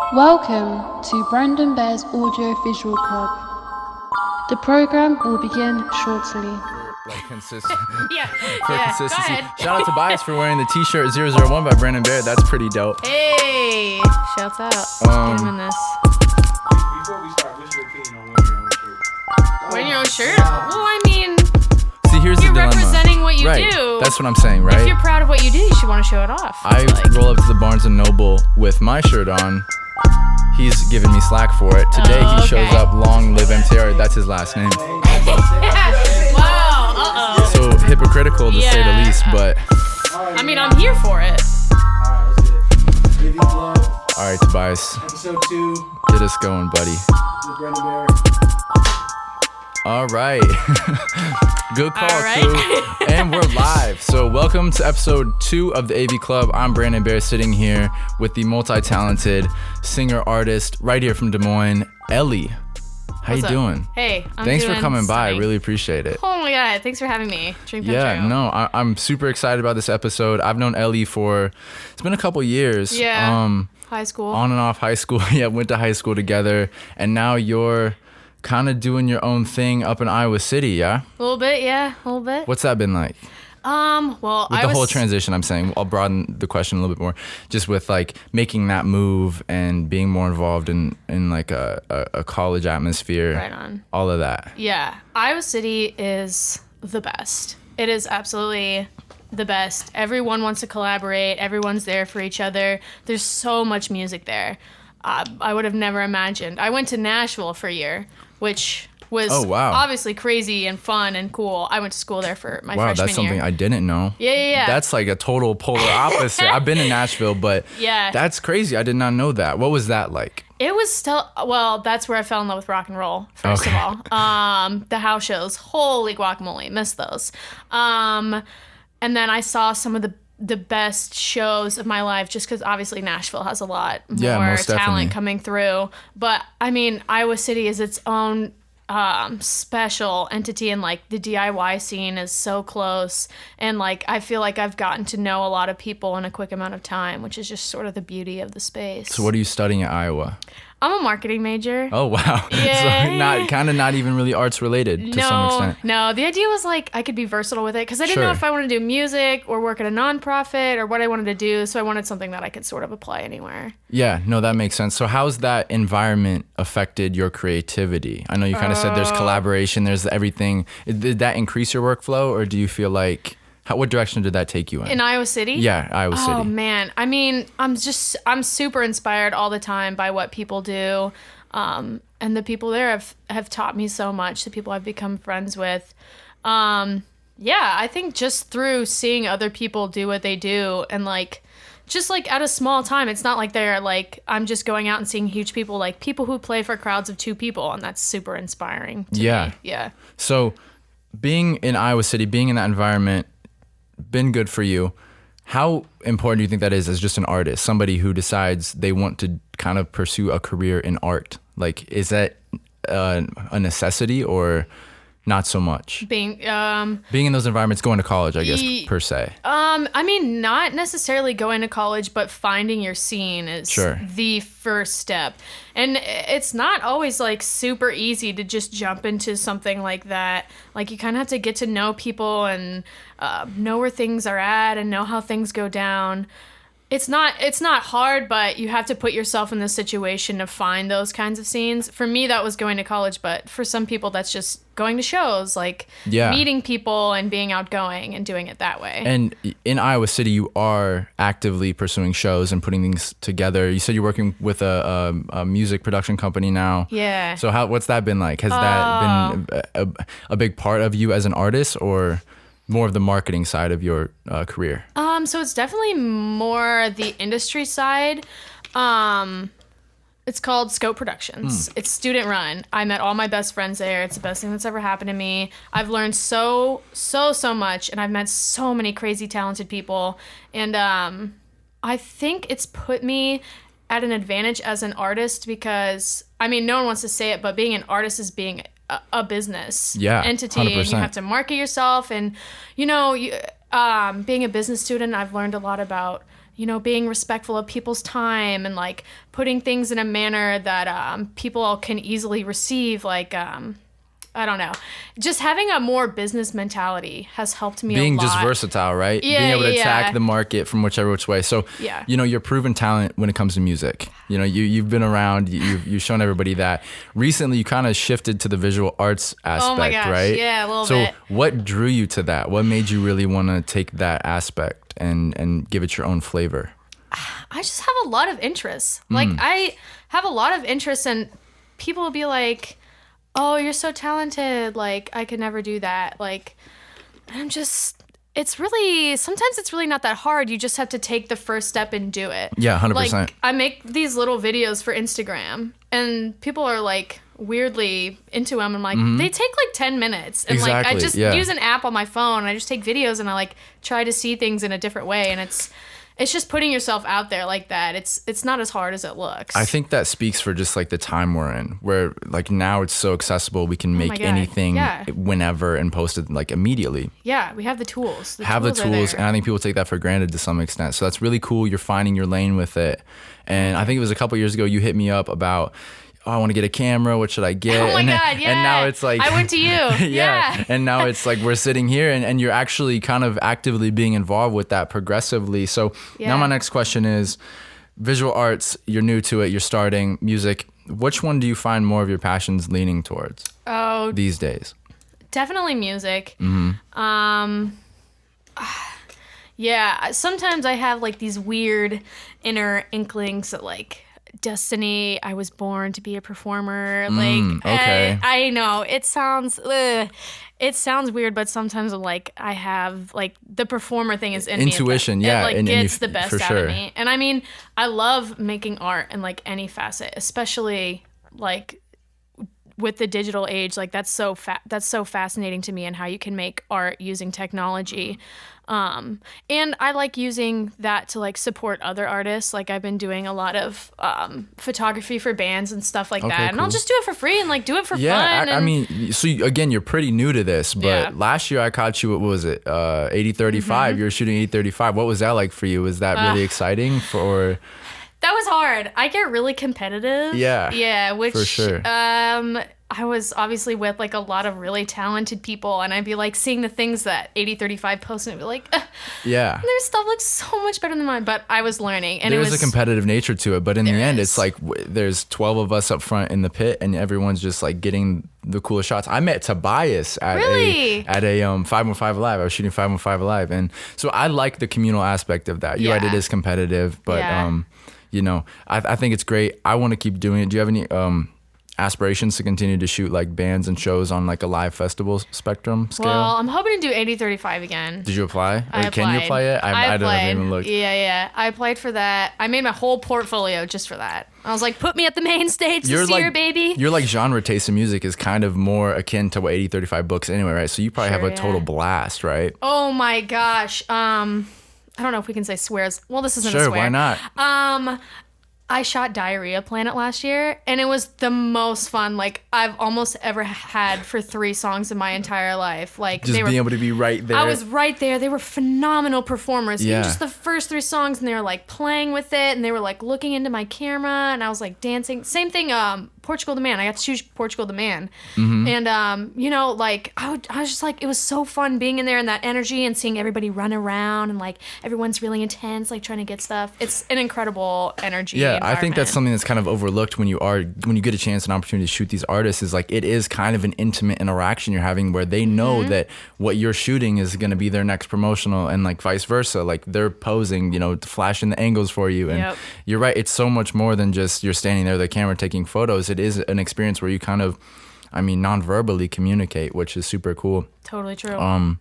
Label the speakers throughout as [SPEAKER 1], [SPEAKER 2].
[SPEAKER 1] Welcome to Brandon Bair's Audio Visual Club. The program will begin shortly.
[SPEAKER 2] Like consistent.
[SPEAKER 3] Yeah,
[SPEAKER 2] For
[SPEAKER 3] yeah.
[SPEAKER 2] consistency.
[SPEAKER 3] Go ahead.
[SPEAKER 2] Shout out to Bias for wearing the t-shirt 001 by Brandon Bair. That's pretty dope.
[SPEAKER 3] Hey, shouts out. Get him in this.
[SPEAKER 4] Before we start, what's your opinion on wearing your own shirt?
[SPEAKER 3] Wearing your own shirt? Well, I mean,
[SPEAKER 2] See, here's
[SPEAKER 3] you're
[SPEAKER 2] the dilemma.
[SPEAKER 3] representing what you
[SPEAKER 2] Right.
[SPEAKER 3] do.
[SPEAKER 2] That's what I'm saying, right?
[SPEAKER 3] If you're proud of what you do, you should want to show it off.
[SPEAKER 2] I roll up to the Barnes & Noble with my shirt on. He's giving me slack for it. Today
[SPEAKER 3] Oh,
[SPEAKER 2] he shows
[SPEAKER 3] okay.
[SPEAKER 2] up, Long Live MTR. That's his last name.
[SPEAKER 3] Wow. Uh-oh.
[SPEAKER 2] So hypocritical to say the
[SPEAKER 3] Yeah.
[SPEAKER 2] least, but
[SPEAKER 3] I mean, I'm here for it.
[SPEAKER 4] Alright, let's get it. AV Club,
[SPEAKER 2] all right, Tobias,
[SPEAKER 4] episode 2
[SPEAKER 2] get us going, buddy.
[SPEAKER 4] with Brandon Bair.
[SPEAKER 2] All right. Good call,
[SPEAKER 3] All right.
[SPEAKER 2] crew. And we're live. So welcome to episode 2 of the AV Club. I'm Brandon Bair, sitting here with the multi-talented singer-artist right here from Des Moines, Elly. How
[SPEAKER 3] What's
[SPEAKER 2] you
[SPEAKER 3] up?
[SPEAKER 2] doing?
[SPEAKER 3] Hey, I'm
[SPEAKER 2] Thanks for
[SPEAKER 3] doing
[SPEAKER 2] coming by. I
[SPEAKER 3] stunning.
[SPEAKER 2] really appreciate it.
[SPEAKER 3] Oh my god, thanks for having me. Dream come
[SPEAKER 2] Yeah,
[SPEAKER 3] true.
[SPEAKER 2] no, I'm super excited about this episode. I've known Elly for, it's been a couple years.
[SPEAKER 3] Yeah. High school.
[SPEAKER 2] On and off high school. Yeah, went to high school together. And now you're kind of doing your own thing up in Iowa City, yeah?
[SPEAKER 3] A little bit, yeah, a little bit.
[SPEAKER 2] What's that been like?
[SPEAKER 3] Well,
[SPEAKER 2] With the whole transition, I'm saying, I'll broaden the question a little bit more, just with like making that move and being more involved in like a college atmosphere.
[SPEAKER 3] Right on.
[SPEAKER 2] All of that.
[SPEAKER 3] Yeah, Iowa City is the best. It is absolutely the best. Everyone wants to collaborate. Everyone's there for each other. There's so much music there. I would have never imagined. I went to Nashville for a year, which was
[SPEAKER 2] Oh, wow.
[SPEAKER 3] obviously crazy and fun and cool. I went to school there for my
[SPEAKER 2] Wow,
[SPEAKER 3] freshman
[SPEAKER 2] that's something
[SPEAKER 3] year.
[SPEAKER 2] I didn't know.
[SPEAKER 3] Yeah.
[SPEAKER 2] That's like a total polar opposite. I've been in Nashville, but
[SPEAKER 3] Yeah.
[SPEAKER 2] that's crazy. I did not know that. What was that like?
[SPEAKER 3] It was still, well, that's where I fell in love with rock and roll, first
[SPEAKER 2] Okay.
[SPEAKER 3] of all. The house shows, holy guacamole, missed those. And then I saw some of the best shows of my life, just because obviously Nashville has a lot
[SPEAKER 2] Yeah,
[SPEAKER 3] more
[SPEAKER 2] most definitely.
[SPEAKER 3] talent coming through. But I mean, Iowa City is its own special entity, and like the DIY scene is so close, and like I feel like I've gotten to know a lot of people in a quick amount of time, which is just sort of the beauty of the space.
[SPEAKER 2] So what are you studying at Iowa?
[SPEAKER 3] I'm a marketing major.
[SPEAKER 2] Oh, wow.
[SPEAKER 3] Yeah.
[SPEAKER 2] So not even really arts related to some extent.
[SPEAKER 3] No, the idea was like I could be versatile with it because I didn't know
[SPEAKER 2] Sure.
[SPEAKER 3] if I wanted to do music or work at a nonprofit or what I wanted to do. So I wanted something that I could sort of apply anywhere.
[SPEAKER 2] Yeah, no, that makes sense. So how's that environment affected your creativity? I know you kind of said there's collaboration, there's everything. Did that increase your workflow, or do you feel like, what direction did that take you in?
[SPEAKER 3] In Iowa City?
[SPEAKER 2] Yeah, Iowa City.
[SPEAKER 3] Oh man, I mean, I'm super inspired all the time by what people do, and the people there have taught me so much. The people I've become friends with. Yeah, I think just through seeing other people do what they do, and like, just like at a small time, it's not like they're like, I'm just going out and seeing huge people, like people who play for crowds of 2 people, and that's super inspiring to
[SPEAKER 2] Yeah.
[SPEAKER 3] me. Yeah.
[SPEAKER 2] So being in Iowa City, being in that environment, been good for you. How important do you think that is as just an artist, somebody who decides they want to kind of pursue a career in art? Like, is that a necessity or not so much?
[SPEAKER 3] Being
[SPEAKER 2] Being in those environments, going to college, I guess, per se.
[SPEAKER 3] I mean, not necessarily going to college, but finding your scene is
[SPEAKER 2] Sure.
[SPEAKER 3] the first step. And it's not always like super easy to just jump into something like that. Like you kind of have to get to know people and know where things are at and know how things go down. It's not hard, but you have to put yourself in the situation to find those kinds of scenes. For me, that was going to college, but for some people, that's just going to shows, like
[SPEAKER 2] Yeah.
[SPEAKER 3] meeting people and being outgoing and doing it that way.
[SPEAKER 2] And in Iowa City, you are actively pursuing shows and putting things together. You said you're working with a music production company now.
[SPEAKER 3] Yeah.
[SPEAKER 2] So what's that been like? Has that been a big part of you as an artist, or more of the marketing side of your career?
[SPEAKER 3] So it's definitely more the industry side. It's called Scope Productions. It's student run. I met all my best friends there. It's the best thing that's ever happened to me. I've learned so much, and I've met so many crazy talented people. And I think it's put me at an advantage as an artist because, I mean, no one wants to say it, but being an artist is being a business entity.
[SPEAKER 2] 100%.
[SPEAKER 3] And you have to market yourself. And, being a business student, I've learned a lot about, being respectful of people's time and like putting things in a manner that people can easily receive. Like, I don't know. Just having a more business mentality has helped me a lot.
[SPEAKER 2] Being just versatile, right?
[SPEAKER 3] Yeah,
[SPEAKER 2] being able to
[SPEAKER 3] yeah,
[SPEAKER 2] attack
[SPEAKER 3] yeah.
[SPEAKER 2] the market from whichever which way. So,
[SPEAKER 3] Yeah.
[SPEAKER 2] You're proven talent when it comes to music. You've been around, you've shown everybody that. Recently, you kind of shifted to the visual arts aspect,
[SPEAKER 3] Oh my gosh,
[SPEAKER 2] right?
[SPEAKER 3] yeah, a little
[SPEAKER 2] so
[SPEAKER 3] bit.
[SPEAKER 2] what drew you to that? What made you really want to take that aspect and give it your own flavor?
[SPEAKER 3] I just have a lot of interests. Like, I have a lot of interests, and people will be like, oh, you're so talented. Like, I could never do that. Like, sometimes it's really not that hard. You just have to take the first step and do it.
[SPEAKER 2] Yeah, 100%.
[SPEAKER 3] Like, I make these little videos for Instagram, and people are like weirdly into them. I'm like, they take like 10 minutes. And like, I
[SPEAKER 2] Exactly,
[SPEAKER 3] just
[SPEAKER 2] yeah.
[SPEAKER 3] use an app on my phone, and I just take videos, and I like try to see things in a different way. And it's just putting yourself out there like that. It's not as hard as it looks.
[SPEAKER 2] I think that speaks for just like the time we're in, where like now it's so accessible. We can make
[SPEAKER 3] God,
[SPEAKER 2] anything
[SPEAKER 3] yeah.
[SPEAKER 2] whenever and post it like immediately.
[SPEAKER 3] Yeah, we have the tools.
[SPEAKER 2] Have the
[SPEAKER 3] are
[SPEAKER 2] tools,
[SPEAKER 3] there.
[SPEAKER 2] and I think people take that for granted to some extent. So that's really cool. You're finding your lane with it. And I think it was a couple years ago you hit me up about, oh, I want to get a camera. What should I get?
[SPEAKER 3] Oh my
[SPEAKER 2] and,
[SPEAKER 3] God, yeah.
[SPEAKER 2] And now it's like
[SPEAKER 3] I went to you. Yeah.
[SPEAKER 2] And now it's like we're sitting here and you're actually kind of actively being involved with that progressively. So now
[SPEAKER 3] Yeah.
[SPEAKER 2] my next question is visual arts, you're new to it, you're starting music. Which one do you find more of your passions leaning towards
[SPEAKER 3] Oh,
[SPEAKER 2] these days?
[SPEAKER 3] definitely music. Yeah, sometimes I have like these weird inner inklings that like destiny, I was born to be a performer.
[SPEAKER 2] okay.
[SPEAKER 3] I know it sounds weird, but sometimes I'm like, I have like the performer thing is in
[SPEAKER 2] Intuition,
[SPEAKER 3] me.
[SPEAKER 2] yeah,
[SPEAKER 3] It like
[SPEAKER 2] and you
[SPEAKER 3] gets the best
[SPEAKER 2] for
[SPEAKER 3] out
[SPEAKER 2] sure.
[SPEAKER 3] of me. And I mean, I love making art in like any facet, especially like with the digital age. Like that's so fascinating to me, and how you can make art using technology. And I like using that to like support other artists. Like I've been doing a lot of photography for bands and stuff like that. And I'll
[SPEAKER 2] cool.
[SPEAKER 3] just do it for free and like do it for
[SPEAKER 2] Yeah,
[SPEAKER 3] fun.
[SPEAKER 2] I mean, so again, you're pretty new to this, but
[SPEAKER 3] Yeah.
[SPEAKER 2] last year I caught you, what was it, 80-35?
[SPEAKER 3] Mm-hmm.
[SPEAKER 2] You were shooting 80-35. What was that like for you? Was that really exciting for...
[SPEAKER 3] That was hard. I get really competitive.
[SPEAKER 2] Yeah,
[SPEAKER 3] Yeah, which
[SPEAKER 2] for sure.
[SPEAKER 3] I was obviously with like a lot of really talented people, and I'd be like seeing the things that 80-35 post, and I'd be like,
[SPEAKER 2] Yeah.
[SPEAKER 3] their stuff looks so much better than mine. But I was learning, and
[SPEAKER 2] There's
[SPEAKER 3] it was
[SPEAKER 2] a competitive nature to it, but in the
[SPEAKER 3] There
[SPEAKER 2] end,
[SPEAKER 3] is.
[SPEAKER 2] it's like there's 12 of us up front in the pit, and everyone's just like getting the coolest shots. I met Tobias at
[SPEAKER 3] Really?
[SPEAKER 2] a 515 Alive. I was shooting 515 Alive, and so I like the communal aspect of that. You're right,
[SPEAKER 3] Yeah.
[SPEAKER 2] it is competitive, but
[SPEAKER 3] Yeah.
[SPEAKER 2] I think it's great. I want to keep doing it. Do you have any aspirations to continue to shoot like bands and shows on like a live festival spectrum scale?
[SPEAKER 3] Well, I'm hoping to do 80-35 again.
[SPEAKER 2] Did you apply?
[SPEAKER 3] I
[SPEAKER 2] Or can you
[SPEAKER 3] applied.
[SPEAKER 2] apply it? I don't know if I
[SPEAKER 3] applied.
[SPEAKER 2] even looked.
[SPEAKER 3] Yeah. I applied for that. I made my whole portfolio just for that. I was like, put me at the main stage this year, baby.
[SPEAKER 2] Your like genre taste in music is kind of more akin to what 80-35 books anyway, right? So you probably have
[SPEAKER 3] Sure,
[SPEAKER 2] a total
[SPEAKER 3] yeah.
[SPEAKER 2] blast, right?
[SPEAKER 3] Oh my gosh. I don't know if we can say swears. Well, this isn't a
[SPEAKER 2] Sure,
[SPEAKER 3] swear.
[SPEAKER 2] why not?
[SPEAKER 3] I shot Diarrhea Planet last year, and it was the most fun like I've almost ever had for 3 songs in my entire life. Like
[SPEAKER 2] Just being able to be right there.
[SPEAKER 3] I was right there. They were phenomenal performers.
[SPEAKER 2] Yeah.
[SPEAKER 3] Even just the first 3 songs, and they were like playing with it, and they were like looking into my camera, and I was like dancing. Same thing, Portugal the Man. I got to choose Portugal the Man.
[SPEAKER 2] Mm-hmm.
[SPEAKER 3] And, like, I was just like, it was so fun being in there and that energy and seeing everybody run around and like everyone's really intense, like trying to get stuff. It's an incredible energy.
[SPEAKER 2] Yeah, I think that's
[SPEAKER 3] environment.
[SPEAKER 2] something that's kind of overlooked when you get a chance and opportunity to shoot these artists, is like it is kind of an intimate interaction you're having where they know
[SPEAKER 3] Mm-hmm.
[SPEAKER 2] that what you're shooting is going to be their next promotional, and like vice versa. Like they're posing, flashing the angles for you. And
[SPEAKER 3] Yep.
[SPEAKER 2] you're right, it's so much more than just you're standing there with the camera taking photos. It is an experience where you kind of, non-verbally communicate, which is super cool.
[SPEAKER 3] Totally true.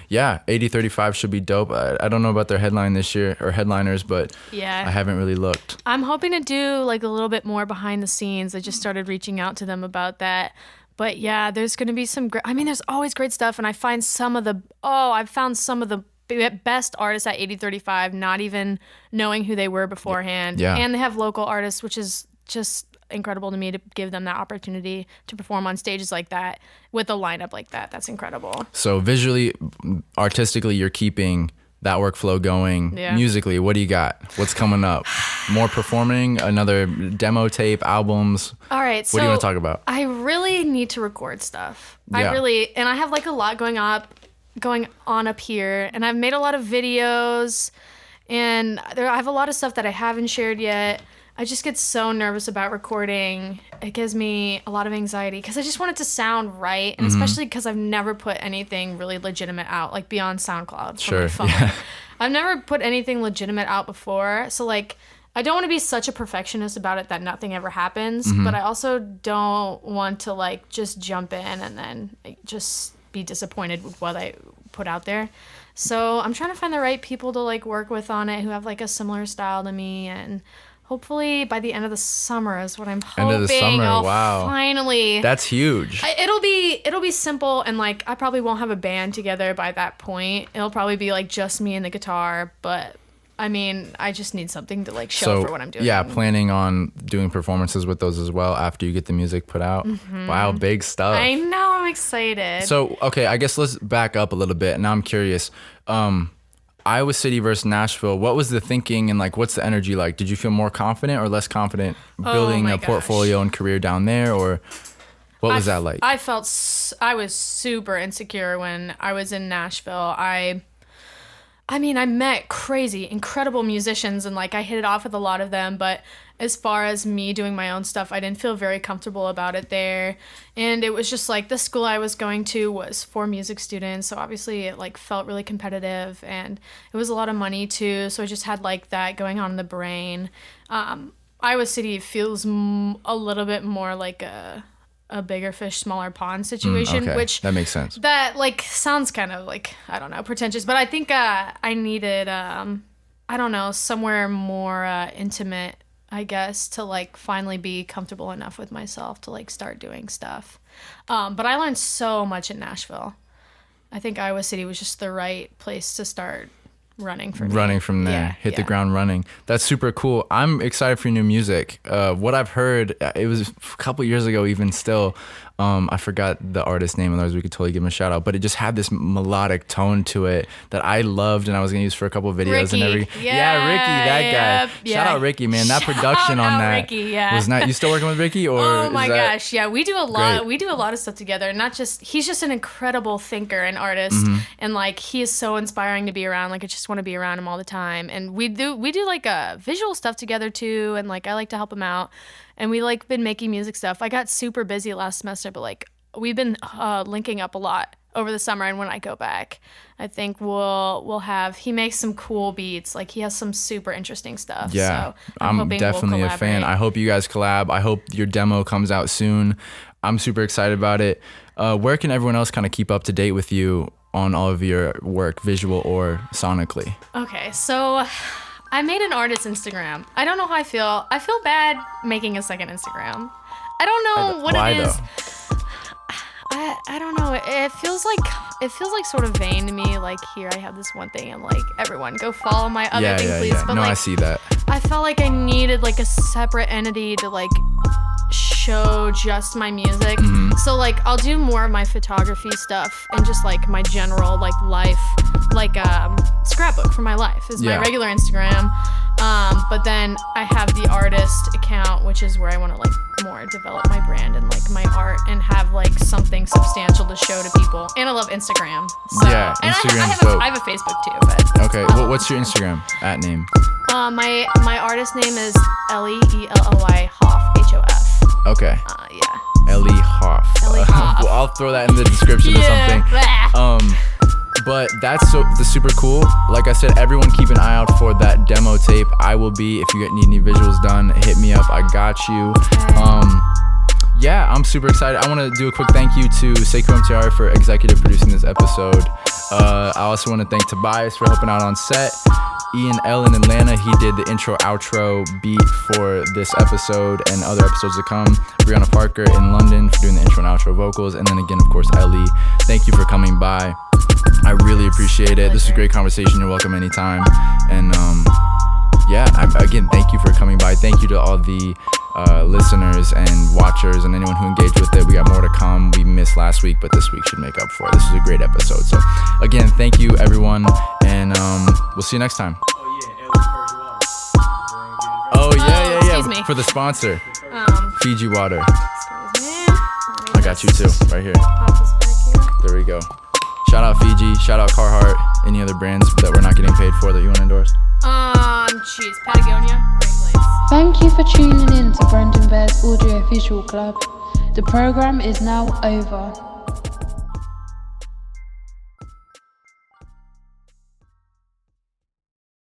[SPEAKER 2] Yeah, 80-35 should be dope. I don't know about their headline this year or headliners, but
[SPEAKER 3] Yeah.
[SPEAKER 2] I haven't really looked.
[SPEAKER 3] I'm hoping to do like a little bit more behind the scenes. I just started reaching out to them about that. But yeah, there's going to be some there's always great stuff, and I've found some of the best artists at 80-35 not even knowing who they were beforehand.
[SPEAKER 2] Yeah.
[SPEAKER 3] And they have local artists, which is just incredible to me to give them that opportunity to perform on stages like that with a lineup like that. That's incredible.
[SPEAKER 2] So visually, artistically, you're keeping that workflow going.
[SPEAKER 3] Yeah.
[SPEAKER 2] Musically, what do you got? What's coming up? More performing? Another demo tape? Albums?
[SPEAKER 3] All right. So
[SPEAKER 2] What do you want to talk about?
[SPEAKER 3] I really need to record stuff.
[SPEAKER 2] Yeah.
[SPEAKER 3] And I have like a lot going on up here, and I've made a lot of videos, and I have a lot of stuff that I haven't shared yet. I just get so nervous about recording. It gives me a lot of anxiety because I just want it to sound right, and especially because I've never put anything really legitimate out, like beyond SoundCloud from my phone.
[SPEAKER 2] Yeah.
[SPEAKER 3] I've never put anything legitimate out before, so like I don't want to be such a perfectionist about it that nothing ever happens, but I also don't want to like just jump in and then just be disappointed with what I put out there. So I'm trying to find the right people to like work with on it who have like a similar style to me, and hopefully by the end of the summer is what I'm hoping.
[SPEAKER 2] End of the summer,
[SPEAKER 3] I'll
[SPEAKER 2] wow.
[SPEAKER 3] finally.
[SPEAKER 2] That's huge.
[SPEAKER 3] It'll be simple, and like I probably won't have a band together by that point. It'll probably be like just me and the guitar, but I mean, I just need something to like show for what I'm doing.
[SPEAKER 2] Yeah, planning on doing performances with those as well after you get the music put out. Wow, big stuff.
[SPEAKER 3] I know, I'm excited.
[SPEAKER 2] So, okay, I guess let's back up a little bit. Now I'm curious. Iowa City versus Nashville, what was the thinking and like what's the energy like? Did you feel more confident or less confident building
[SPEAKER 3] my
[SPEAKER 2] a
[SPEAKER 3] gosh.
[SPEAKER 2] portfolio and career down there, or what was that like?
[SPEAKER 3] I was super insecure when I was in Nashville. I mean, I met incredible musicians, and like I hit it off with a lot of them, but as far as me doing my own stuff, I didn't feel very comfortable about it there. And it was just like the school I was going to was for music students, so obviously it like felt really competitive, and it was a lot of money too, so I just had like that going on in the brain. Iowa City feels a little bit more like a bigger fish, smaller pond situation,
[SPEAKER 2] okay.
[SPEAKER 3] which
[SPEAKER 2] that makes sense.
[SPEAKER 3] That like sounds kind of like, I don't know, pretentious, but I think I needed I don't know, somewhere more intimate, I guess, to like finally be comfortable enough with myself to like start doing stuff. But I learned so much in Nashville. I think Iowa City was just the right place to start running from
[SPEAKER 2] there. Hit the ground running. That's super cool. I'm excited for your new music. What I've heard, it was a couple years ago even still, I forgot the artist's name, otherwise we could totally give him a shout out, but it just had this melodic tone to it that I loved and I was going to use for a couple of videos.
[SPEAKER 3] Ricky.
[SPEAKER 2] And everything. Yeah, Ricky, that guy. Shout out Ricky, man. That production on that
[SPEAKER 3] Ricky,
[SPEAKER 2] was not. You still working with Ricky? Or
[SPEAKER 3] oh my gosh, yeah, we do a lot.
[SPEAKER 2] Great.
[SPEAKER 3] We do a lot of stuff together. Not just, he's just an incredible thinker and artist, and like he is so inspiring to be around. Like I just want to be around him all the time. And we do like visual stuff together too, and like I like to help him out. And we like been making music stuff. I got super busy last semester, but like we've been linking up a lot over the summer. And when I go back, I think we'll have, he makes some cool beats. Like he has some super interesting stuff.
[SPEAKER 2] Yeah,
[SPEAKER 3] so I'm
[SPEAKER 2] definitely a fan. I hope you guys collab. I hope your demo comes out soon. I'm super excited about it. Where can everyone else kind of keep up to date with you on all of your work, visual or sonically?
[SPEAKER 3] Okay, so I made an artist Instagram. I don't know how I feel. I feel bad making a second Instagram. I don't know what
[SPEAKER 2] Why,
[SPEAKER 3] it is.
[SPEAKER 2] though?
[SPEAKER 3] I don't know. It feels like sort of vain to me. Like here, I have this one thing, and like everyone go follow my other thing, please. But
[SPEAKER 2] no,
[SPEAKER 3] like,
[SPEAKER 2] I see that.
[SPEAKER 3] I felt like I needed like a separate entity to like show just my music. So like I'll do more of my photography stuff and just like my general like life, like scrapbook for my life is my regular Instagram. But then I have the artist account, which is where I want to like more develop my brand and like my art and have like something substantial to show to people. And I love Instagram. So,
[SPEAKER 2] yeah, Instagram's
[SPEAKER 3] and
[SPEAKER 2] dope.
[SPEAKER 3] I have a Facebook too, but
[SPEAKER 2] okay. What's your Instagram @name?
[SPEAKER 3] My artist name is Elly, Elly Hoff, Hoff.
[SPEAKER 2] Okay.
[SPEAKER 3] Yeah.
[SPEAKER 2] Elly Hoff.
[SPEAKER 3] Elly Hoff.
[SPEAKER 2] Well, I'll throw that in the description or something. But that's super cool. Like I said, everyone keep an eye out for that demo tape. I will be, if you need any visuals done, hit me up. I got you. Yeah, I'm super excited. I want to do a quick thank you to Sekou MTR for executive producing this episode. I also want to thank Tobias for helping out on set. Ian L in Atlanta, he did the intro outro beat for this episode and other episodes to come. Brianna Parker in London for doing the intro and outro vocals, and then again, of course, Elly. Thank you for coming by. I really appreciate it. This is a great conversation. You're welcome anytime. And again, thank you for coming by. Thank you to all the listeners and watchers and anyone who engaged with it. We got more to come. We missed last week, but this week should make up for it. This is a great episode. So again, thank you everyone, and we'll see you next time.
[SPEAKER 4] Oh yeah, Elly's first water.
[SPEAKER 2] Oh yeah.
[SPEAKER 3] Excuse me.
[SPEAKER 2] For the sponsor, Fiji water.
[SPEAKER 3] Excuse me.
[SPEAKER 2] I got you too, right here.
[SPEAKER 3] Pop this back here.
[SPEAKER 2] There we go. Shout out Fiji. Shout out Carhartt. Any other brands that we're not getting paid for that you want to endorse?
[SPEAKER 3] Jeez, Patagonia, great place.
[SPEAKER 1] Thank you for tuning in to Brandon Bair's Audio Visual Club. The program is now over.